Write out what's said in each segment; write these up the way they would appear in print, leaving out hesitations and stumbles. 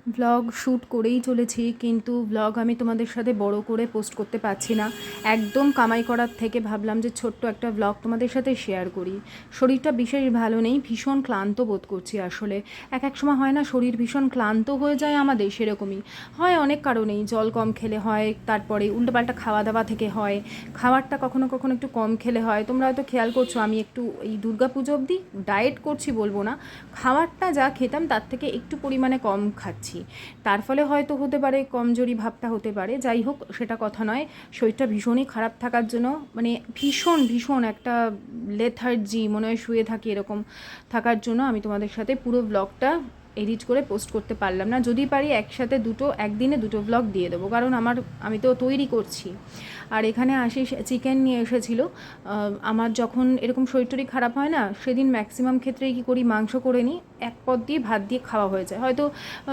Blog shoot করেই চলেছি, কিন্তু ব্লগ আমি তোমাদের সাথে বড় করে পোস্ট করতে পারছি না। একদম কামাই করার থেকে ভাবলাম যে ছোট্ট একটা ব্লগ তোমাদের সাথে শেয়ার করি। শরীরটা বিশেষ ভালো নেই, ভীষণ ক্লান্ত বোধ করছি। আসলে এক সময় হয় না, শরীর ভীষণ ক্লান্ত হয়ে যায় আমাদের, সেরকমই হয় অনেক কারণেই। জল কম খেলে হয়, তারপরে উল্টোপাল্টা খাওয়া দাওয়া থেকে হয়, খাবারটা কখনো কখনো একটু কম খেলে হয়। তোমরা হয়তো খেয়াল করছো আমি একটু এই দুর্গাপুজো অবধি ডায়েট করছি বলবো না, খাবারটা যা খেতাম তার থেকে একটু পরিমাণে কম খাচ্ছি। তার ফলে হয়তো হতে পারে কমজোরি ভাবটা হতে পারে। যাই হোক, সেটা কথা নয়। শরীরটা ভীষণই খারাপ থাকার জন্য, মানে ভীষণ ভীষণ একটা লেথার্জি, মনে হয় শুয়ে থাকি এরকম থাকার জন্য আমি তোমাদের সাথে পুরো ব্লগটা এডিট করে পোস্ট করতে পারলাম না। যদি পারি একসাথে একদিনে দুটো ব্লগ দিয়ে দেবো, কারণ আমি তো তৈরি করছি। আর এখানে আশিস চিকেন নিয়ে এসেছিলো। আমার যখন এরকম শরীর টরীর খারাপ হয় না, সেদিন ম্যাক্সিমাম ক্ষেত্রেই কী করি, মাংস করে নিই, এক পদ দিয়ে ভাত দিয়ে খাওয়া হয়ে যায়। হয়তো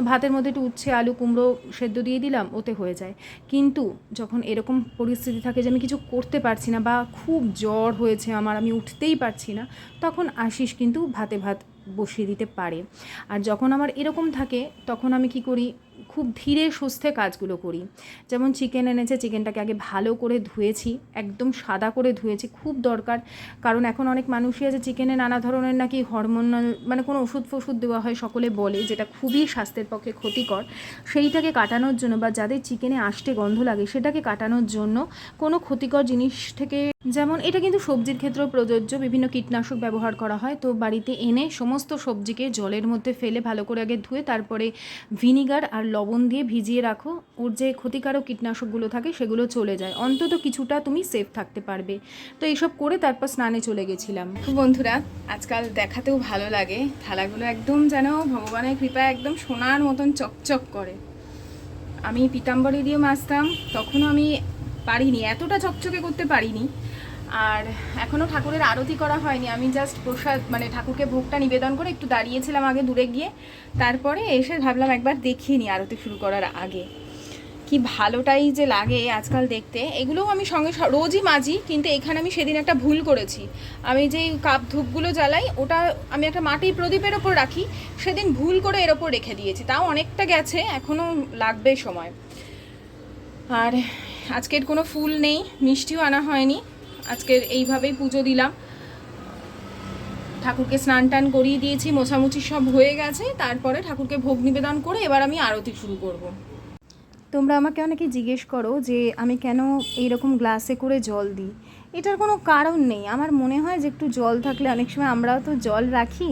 ভাতের মধ্যে একটু উচ্ছে আলু কুমড়ো সেদ্ধ দিয়ে দিলাম, ওতে হয়ে যায়। কিন্তু যখন এরকম পরিস্থিতি থাকে যে আমি কিছু করতে পারছি না, বা খুব জ্বর হয়েছে আমার, আমি উঠতেই পারছি না, তখন আশিস কিন্তু ভাতে ভাত বসিয়ে দিতে পারে। আর যখন আমার এরকম থাকে, তখন আমি কি করি, খুব ধীরে সুস্থে কাজগুলো করি। যেমন চিকেন এনেছে, চিকেনটাকে আগে ভালো করে ধুয়েছি, একদম সাদা করে ধুয়েছি, খুব দরকার। কারণ এখন অনেক মানুষই আছে চিকেনে নানা ধরনের নাকি হরমোনাল, মানে কোনো ওষুধ ফষুধ দেওয়া হয় সকলে বলে, যেটা খুবই স্বাস্থ্যের পক্ষে ক্ষতিকর। সেইটাকে কাটানোর জন্য, বা যাদের চিকেনে আষ্টে গন্ধ লাগে সেটাকে কাটানোর জন্য, কোনো ক্ষতিকর জিনিস থেকে, যেমন এটা কিন্তু সবজির ক্ষেত্রেও প্রযোজ্য, বিভিন্ন কীটনাশক ব্যবহার করা হয়। তো বাড়িতে এনে সমস্ত সবজিকে জলের মধ্যে ফেলে ভালো করে আগে ধুয়ে, তারপরে ভিনিগার আর লবণ দিয়ে ভিজিয়ে রাখো। ওর যে ক্ষতিকারক কীটনাশকগুলো থাকে সেগুলো চলে যায়, অন্তত কিছুটা তুমি সেফ থাকতে পারবে। তো এইসব করে তারপর স্নানে চলে গেছিলাম। বন্ধুরা, আজকাল দেখাতেও ভালো লাগে, থালাগুলো একদম যেন ভগবানের কৃপায় একদম সোনার মতন চকচক করে। আমি পিতাম্বরী দিয়ে মাজতাম, তখনও আমি পারিনি, এতটা চকচকে করতে পারিনি। আর এখনও ঠাকুরের আরতি করা হয়নি, আমি জাস্ট প্রসাদ, মানে ঠাকুরকে ভোগটা নিবেদন করে একটু দাঁড়িয়েছিলাম আগে দূরে গিয়ে, তারপরে এসে ভাবলাম একবার দেখিয়ে নিই আরতি শুরু করার আগে। কি ভালোটাই যে লাগে আজকাল দেখতে। এগুলোও আমি সঙ্গে রোজই মাজি, কিন্তু এখানে আমি সেদিন একটা ভুল করেছি। আমি যেই কাপ ধূপগুলো জ্বালাই, ওটা আমি একটা মাটির প্রদীপের ওপর রাখি, সেদিন ভুল করে এর ওপর রেখে দিয়েছি। তাও অনেকটা গেছে, এখনও লাগবে সময়। আর আজকের কোনো ফুল নেই, মিষ্টিও আনা হয়নি। আজকের এইভাবেই পুজো দিলাম, ঠাকুরকে স্নান টান করিয়ে দিয়েছি, মোছামুছি সব হয়ে গেছে। তারপরে ঠাকুরকে ভোগ নিবেদন করে এবার আমি আরতি শুরু করব। তোমরা আমাকে অনেকে জিজ্ঞেস করো যে আমি কেন এইরকম গ্লাসে করে জল দিই। এটার কোনো কারণ নেই। আমার মনে হয় যে একটু জল থাকলে, অনেক সময় আমরাও তো জল রাখি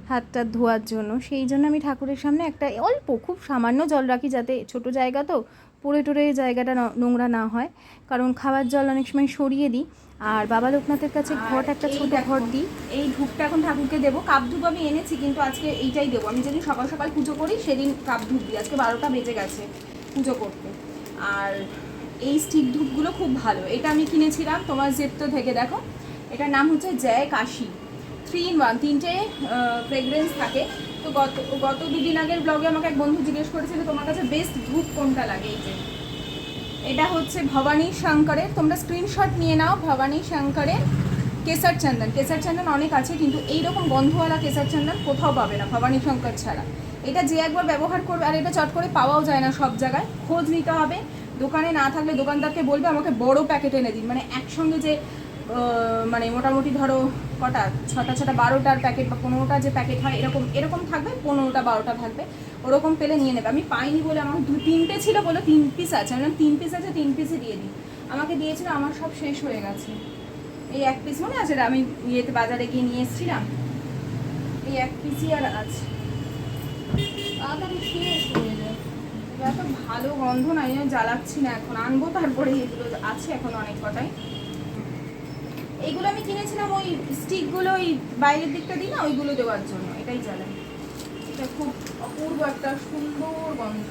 হাতটা ধোয়ার জন্য, সেই জন্য আমি ঠাকুরের সামনে একটা অল্প, খুব সামান্য জল রাখি, যাতে ছোট জায়গা তো পড়ে টরে জায়গাটা নোংরা না হয়। কারণ খাবার জল অনেক সময় সরিয়ে দিই। আর বাবা লোকনাথের কাছে ঘট, একটা ছোট ঘট দিই। এই ধূপটা এখন ঠাকুরকে দেবো। কাপ ধূপ আমি এনেছি, কিন্তু আজকে এইটাই দেবো। আমি যেদিন সকাল সকাল পুজো করি সেদিন কাপ ধূপ দিই। আজকে 12টা বেজে গেছে পুজো করতে। আর এই স্টিক ধূপগুলো খুব ভালো, এটা আমি কিনেছিলাম তোমার জেপ্টো থেকে। দেখো, এটার নাম হচ্ছে জয় কাশি 3-in-1, 3টে ফ্রেগরেন্স থাকে। তো গত দুদিন আগের ব্লগে আমাকে এক বন্ধু জিজ্ঞেস করেছিল তোমার কাছে বেস্ট ধূপ কোনটা লাগে। এই যে এটা হচ্ছে ভবানী শঙ্করের, তোমরা স্ক্রিনশট নিয়ে নাও। ভবানী শঙ্করের কেশর চন্দন। কেশর চন্দন অনেক আছে, কিন্তু এইরকম গন্ধওয়ালা কেশর চন্দন কোথাও পাবে না ভবানী শঙ্কর ছাড়া। এটা যে একবার ব্যবহার করবে, আর এটা চট করে পাওয়াও যায় না সব জায়গায়, খোঁজ নিতে হবে। দোকানে না থাকলে দোকানদারকে বলবে আমাকে বড় প্যাকেট এনে দিন, মানে একসঙ্গে যে মানে মোটামুটি ধরো কটা, 6টা 12টার প্যাকেট বা 15টা যে প্যাকেট হয়, এরকম থাকবে, 15টা 12টা থাকবে, ওরকম পেলে নিয়ে নেবে। আমি পাইনি বলে, আমার 2-3টে ছিল বলে 3 পিস আছে, আমি 3 পিস আছে, 3 পিসই দিয়ে দিই। আমাকে দিয়েছিল, আমার সব শেষ হয়ে গেছে। এই 1 পিস মনে আছে, আমি ইয়েতে বাজারে গিয়ে নিয়ে এসেছিলাম, এই 1 পিসই আর আছে। তাড়াতাড়ি শেষ হয়ে যায়। এত ভালো গন্ধ না, আমি জ্বালাচ্ছি না, এখন আনবো। তারপরে এগুলো আছে এখন অনেক কটাই। এইগুলো আমি কিনেছিলাম ওই স্টিকগুলো, ওই বাইরের দিকটা দিই না, ওইগুলো দেওয়ার জন্য। এটাই জ্বালাই। এটা খুব অপূর্ব একটা সুন্দর গন্ধ।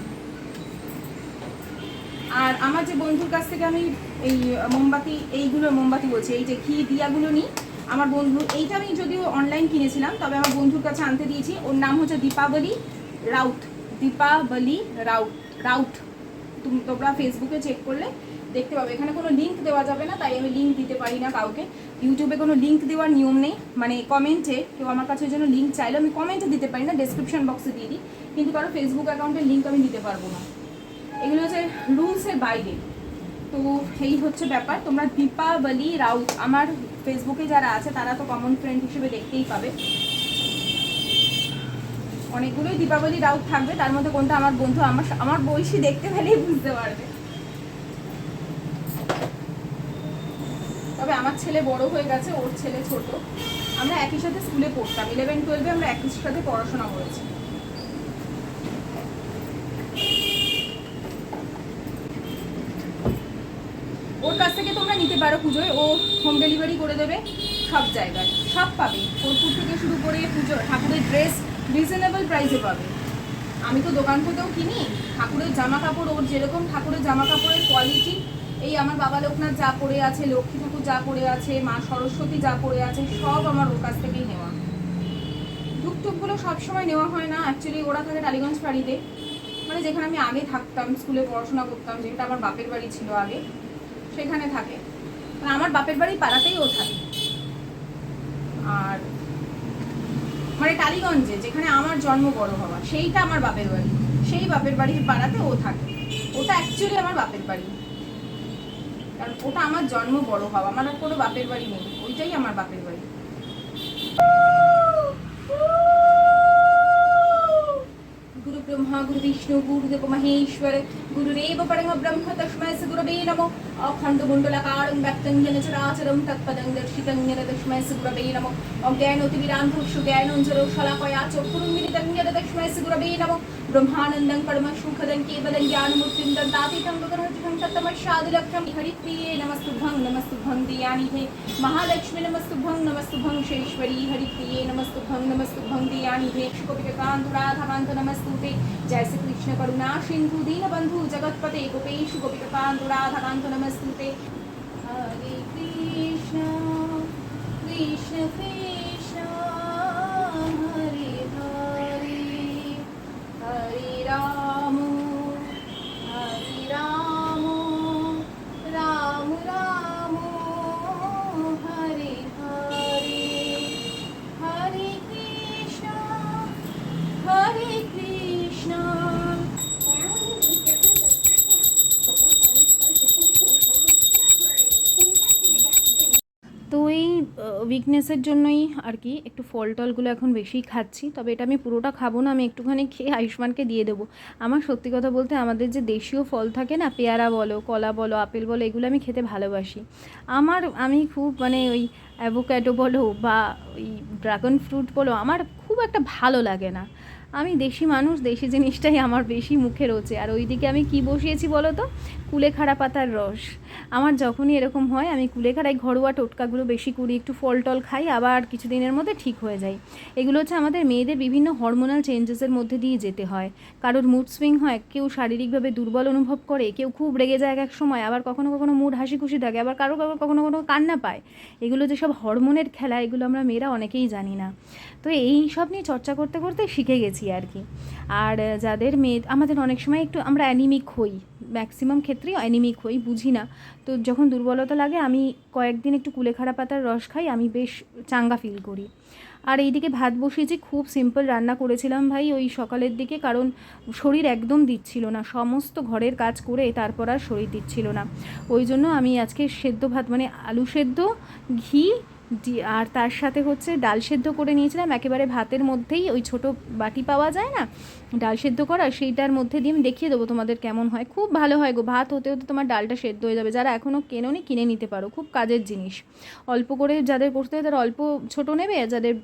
আর আমার যে বন্ধুর কাছ থেকে আমি এই মোমবাতি, মোমবাতি বলছি, এই যে ঘি দিয়াগুলো নিই, আমার বন্ধু, এইটা আমি যদিও অনলাইন কিনেছিলাম, তবে আমার বন্ধুর কাছে আনতে দিয়েছি। ওর নাম হচ্ছে দীপাবলি রাউত। দীপাবলি রাউত। তোমরা ফেসবুকে চেক করলে দেখতে পাবে। এখানে কোনো লিঙ্ক দেওয়া যাবে না, তাই আমি লিঙ্ক দিতে পারি না কাউকে। ইউটিউবে কোনো লিঙ্ক দেওয়ার নিয়ম নেই, মানে কমেন্টে কেউ আমার কাছে ওই জন্য লিঙ্ক চাইলে আমি কমেন্টে দিতে পারি না, ডেসক্রিপশন বক্সে দিয়ে দিই। কিন্তু কারো ফেসবুক অ্যাকাউন্টের লিঙ্ক আমি দিতে পারবো না। এগুলো হচ্ছে রুলসের বাইরে। তো এই হচ্ছে ব্যাপার। তোমরা দীপাবলি রাউত আমার ফেসবুকে যারা আছে তারা তো কমন ফ্রেন্ড হিসেবে দেখতেই পাবে, অনেকগুলোই দীপাবলি রাউত থাকবে, তার মধ্যে কোনটা আমার বন্ধু আমার বয়সী দেখতে পেলেই বুঝতে পারবে। তবে আমার ছেলে বড় হয়ে গেছে, ওর ছেলে ছোট। আমরা একই সাথে স্কুলে পড়তাম, 11-12 আমরা একই সাথে পড়াশোনা করেছি। ওর কাছ থেকে তোমরা নিতে পারো পুজোয়, ও হোম ডেলিভারি করে দেবে সব জায়গায়, সব পাবে। কর্পূর থেকে শুরু করে পুজো ঠাকুরের ড্রেস রিজনেবল প্রাইসে পাবে। আমি তো দোকান থেকেও কিনি ঠাকুরের জামা কাপড়, ওর যেরকম ঠাকুরের জামা কাপড়ের কোয়ালিটি, এই আমার বাবা লোকনাথ যা পরে আছে, লক্ষ্মী ঠাকুর যা পরে আছে, মা সরস্বতী যা পরে আছে, সব আমার ওর কাছ থেকেই নেওয়া। ধূপটুপগুলো সবসময় নেওয়া হয় না, অ্যাকচুয়ালি ওরা থাকে টালিগঞ্জ বাড়িতে, মানে যেখানে আমি আগে থাকতাম, স্কুলে পড়াশোনা করতাম, যেটা আমার বাপের বাড়ি ছিল আগে, সেখানে থাকে। মানে আমার বাপের বাড়ি পাড়াতেই ও থাকে। আর মানে টালিগঞ্জে যেখানে আমার জন্ম বড় হওয়া, সেইটা আমার বাপের বাড়ি, সেই বাপের বাড়ির পাড়াতে ও থাকে। ওটা অ্যাকচুয়ালি আমার বাপের বাড়ি, কারণ ওটা আমার জন্ম বড় হওয়া, আমার আর কোনো বাপের বাড়ি নেই, ওইটাই আমার বাপের বাড়ি। गुरु ब्रह्मा गुरु विष्णु गुरुदेव महेश्वर गुरुरेव परम ब्रह्म तस्मै श्री गुरवे नमो। अखंड कुंडलाकारं व्यक्तं येन चराचरं तत्पदं दर्शितं येन तस्मै श्री गुरवे नमो। अज्ञानोतिमिरान्धस्य ज्ञानञ्जनो शलाकया चक्षुरुन्मिलितं येन तस्मै श्री गुरवे नमो। ब्रह्मानन्दं परमसुखदं केवलं ज्ञानमूर्तिं दन्तातीतं गगनोत्थितं तत्तमस्यादिलक्ष्यं हरिप्रिये नमस्तुभ्यं देयानिधे महालक्ष्मी नमस्तुभ्यं शेश्वरी हरिप्रिये नमस्तुभ्यं देयानिधे गोपिकान्त राधाकान्त नमस्तुते। जय श्री कृष्ण करुणा सिंधु दीनबंधु जगतपते गोपेश गोपिकान्त राधाकान्त नमस्तुते। हरे कृष्ण कृष्ण कृष्ण हरे हरे हरे राम राम राम हरे हरे हरे कृष्ण তো এই উইকনেসের জন্যই আর কি একটু ফল টলগুলো এখন বেশিই খাচ্ছি। তবে এটা আমি পুরোটা খাবো না, আমি একটুখানি খেয়ে আয়ুষ্মানকে দিয়ে দেবো। আমার সত্যি কথা বলতে আমাদের যে দেশীয় ফল থাকে না, পেয়ারা বলো, কলা বলো, আপেল বলো, এগুলো আমি খেতে ভালোবাসি। আমি খুব মানে ওই অ্যাভোক্যাডো বলো বা ওই ড্রাগন ফ্রুট বলো, আমার খুব একটা ভালো লাগে না। আমি দেশি মানুষ, দেশি জিনিসটাই আমার বেশি মুখে রোচে। আর ওইদিকে আমি কি বসিয়েছি বলো তো, কুলেখাড়া পাতার রস। আমার যখনই এরকম হয় আমি কুলেখাড়ায় ঘরোয়া টোটকাগুলো বেশি করি, একটু ফল টল খাই, আবার কিছুদিনের মধ্যে ঠিক হয়ে যায়। এগুলো হচ্ছে আমাদের মেয়েদের বিভিন্ন হরমোনাল চেঞ্জেসের মধ্যে দিয়ে যেতে হয়। কারোর মুড সুইং হয়, কেউ শারীরিকভাবে দুর্বল অনুভব করে, কেউ খুব রেগে যায় এক সময়, আবার কখনো কখনো মুড হাসি খুশি থাকে, আবার কখনো কখনো কান্না পায়। এগুলো যে সব হরমোনের খেলা, এগুলো আমরা মেয়েরা অনেকেই জানি না। তো এই সব নিয়ে চর্চা করতে করতে শিখে গেছি আর কি। আর যাদের আমাদের অনেক সময় একটু আমরা অ্যানিমিক হই, ম্যাক্সিমাম ক্ষেত্রেই অ্যানিমিক হই, বুঝি না। তো যখন দুর্বলতা লাগে আমি কয়েকদিন একটু কুলেখাড়া পাতার রস খাই, আমি বেশ চাঙ্গা ফিল করি। আর এইদিকে ভাত বসিয়েছি, খুব সিম্পল রান্না করেছিলাম ভাই ওই সকালের দিকে, কারণ শরীর একদম দিচ্ছিল না, সমস্ত ঘরের কাজ করে তারপর আর শরীর দিচ্ছিল না। ওই জন্য আমি আজকে সেদ্ধ ভাত, মানে আলু সেদ্ধ, ঘি আর তার সাথে হচ্ছে ডাল সেদ্ধ করে নিয়েছিলাম একেবারে ভাতের মধ্যেই, ওই ছোটো বাটি পাওয়া যায় না ডাল সেদ্ধ করা, সেইটার মধ্যে দিয়ে আমি দেখিয়ে দেবো তোমাদের কেমন হয়। খুব ভালো হয় গো, ভাত হতে হতে তোমার ডালটা সেদ্ধ হয়ে যাবে। যারা এখনও কেনোনি কিনে নিতে পারো, খুব কাজের জিনিস। অল্প করে যাদের করতে হয় তারা অল্প ছোটো নেবে, আর যাদের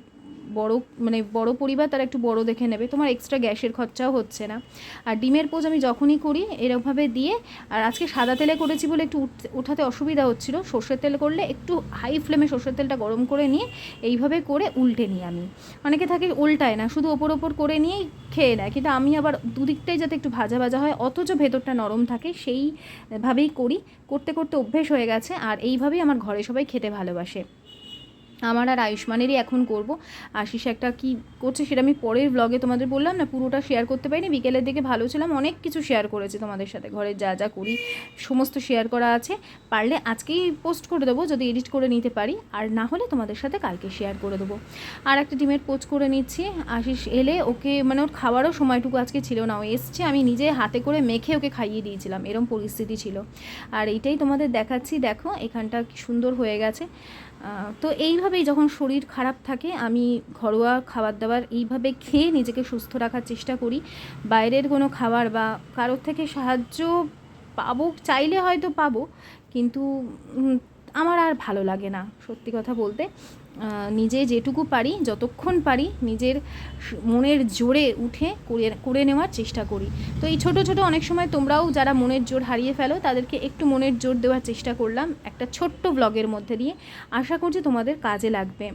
বড় পরিবার তারা একটু বড় দেখে নেবে, তোমার এক্সট্রা গ্যাসের খরচাও হচ্ছে না। আর ডিমের পোচ আমি যখনই করি এরকমভাবে দিয়ে, আর আজকে সাদা তেলে করেছি বলে একটু উঠাতে অসুবিধা হচ্ছিল, সর্ষের তেল করলে একটু হাই ফ্লেমে সর্ষের তেলটা গরম করে নিয়ে এইভাবে করে উল্টে নিই আমি। অনেকে থাকে উল্টায় না, শুধু ওপর করে নিয়েই খেয়ে নেয়, কিন্তু আমি আবার দুদিকটাই যাতে একটু ভাজা ভাজা হয় অথচ ভেতরটা নরম থাকে সেইভাবেই করি। করতে করতে অভ্যেস হয়ে গেছে, আর এইভাবেই আমার ঘরে সবাই খেতে ভালোবাসে। আমার আর আয়ুষ্মানেরই এখন করব। আশিস একটা কি করছে সেটা আমি পরের ব্লগে তোমাদের বললাম না, পুরোটা শেয়ার করতে পারিনি, বিকেলের দিকে ভালো ছিলাম, অনেক কিছু শেয়ার করেছি তোমাদের সাথে, ঘরে যা যা করি সমস্ত শেয়ার করা আছে। পারলে আজকেই পোস্ট করে দেবো যদি এডিট করে নিতে পারি, আর না হলে তোমাদের সাথে কালকে শেয়ার করে দেবো। আর একটা ডিমের পোচ করে নিচ্ছি। আশিস এলে ওকে মানে ওর খাওয়ারও সময়টুকু আজকে ছিল না, ও এসছে আমি নিজে হাতে করে মেখে ওকে খাইয়ে দিয়েছিলাম, এরম পরিস্থিতি ছিল। আর এইটাই তোমাদের দেখাচ্ছি, দেখো এখানটা কি সুন্দর হয়ে গেছে। তো এইভাবেই যখন শরীর খারাপ থাকে আমি ঘরোয়া খাবার দাবার এইভাবে খেয়ে নিজেকে সুস্থ রাখার চেষ্টা করি। বাইরের কোনো খাবার বা কারোর থেকে সাহায্য পাবো চাইলে হয়তো পাবো, কিন্তু আমার আর ভালো লাগে না সত্যি কথা বলতে। নিজে যেটুকু পারি যতক্ষণ পারি নিজের মনের জোরে উঠে করে নেওয়ার চেষ্টা করি। তো এই ছোট ছোট অনেক সময় তোমরাও যারা মনের জোর হারিয়ে ফেলো তাদেরকে একটু মনের জোর দেওয়ার চেষ্টা করলাম একটা ছোট্ট ব্লগের মধ্যে দিয়ে, আশা করছি তোমাদের কাজে লাগবে।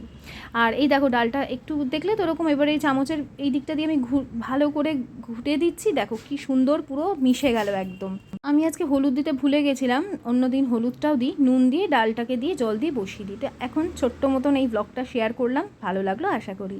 আর এই দেখো ডালটা একটু দেখলে তো ওরকম, এবারে এই চামচের এই দিকটা দিয়ে আমি ভালো করে ঘুটে দিচ্ছি, দেখো কি সুন্দর পুরো মিশে গেল একদম। আমি আজকে হলুদ দিতে ভুলে গেছিলাম, অন্যদিন হলুদটাও দিই, নুন দিয়ে ডালটাকে দিয়ে জল দিয়ে বসিয়ে দিই। তো এখন ছোট্ট মতন এই ব্লগটা শেয়ার করলাম, ভালো লাগলো আশা করি।